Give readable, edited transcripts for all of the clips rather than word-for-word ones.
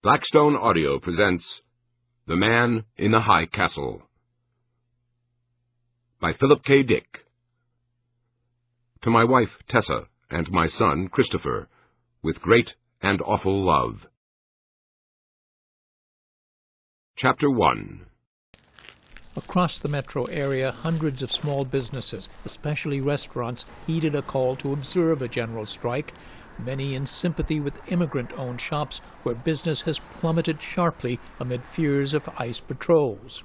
Blackstone Audio presents The Man in the High Castle by Philip K. Dick. To my wife, Tessa, and my son, Christopher, with great and awful love. Chapter 1. Across the metro area, hundreds of small businesses, especially restaurants, heeded a call to observe a general strike, many in sympathy with immigrant-owned shops where business has plummeted sharply amid fears of ICE patrols.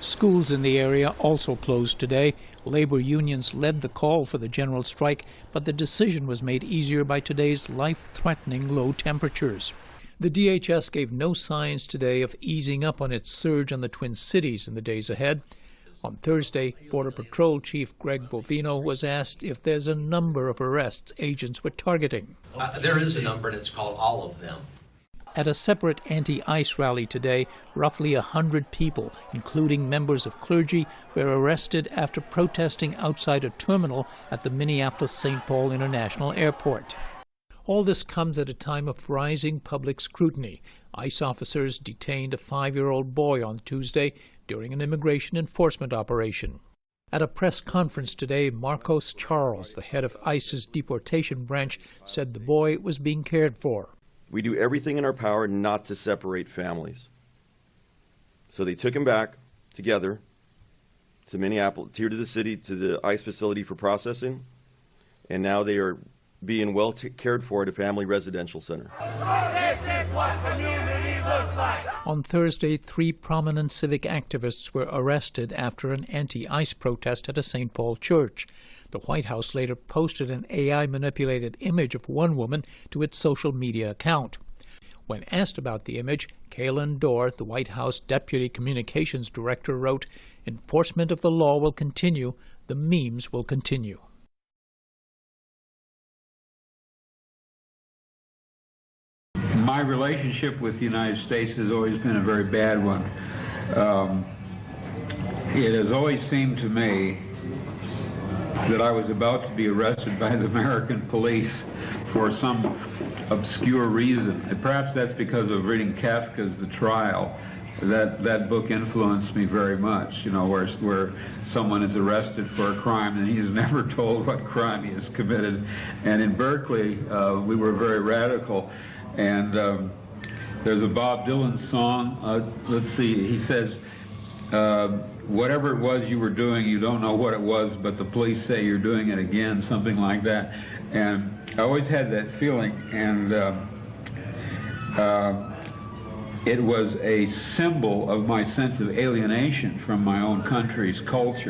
Schools in the area also closed today. Labor unions led the call for the general strike, but the decision was made easier by today's life-threatening low temperatures. The DHS gave no signs today of easing up on its surge in the Twin Cities in the days ahead. On Thursday, Border Patrol Chief Greg Bovino was asked if there's a number of arrests agents were targeting. There is a number, and it's called all of them. At a separate anti-ICE rally today, roughly 100 people, including members of clergy, were arrested after protesting outside a terminal at the Minneapolis-St. Paul International Airport. All this comes at a time of rising public scrutiny. ICE officers detained a 5-year-old boy on Tuesday during an immigration enforcement operation. At a press conference today, Marcos Charles, the head of ICE's deportation branch, said the boy was being cared for. We do everything in our power not to separate families. So they took him back together to Minneapolis, here to the city, to the ICE facility for processing, and now they are being well cared for at a family residential center. This is what community looks like. On Thursday, 3 prominent civic activists were arrested after an anti-ICE protest at a St. Paul church. The White House later posted an AI-manipulated image of one woman to its social media account. When asked about the image, Kaylin Dorr, the White House Deputy Communications Director, wrote, "Enforcement of the law will continue. The memes will continue." My relationship with the United States has always been a very bad one. It has always seemed to me that I was about to be arrested by the American police for some obscure reason. And perhaps that's because of reading Kafka's The Trial. That book influenced me very much, you know, where someone is arrested for a crime and he's never told what crime he has committed. And in Berkeley, we were very radical. And there's a Bob Dylan song, let's see, he says, whatever it was you were doing, you don't know what it was, but the police say you're doing it again, something like that. And I always had that feeling, and it was a symbol of my sense of alienation from my own country's culture.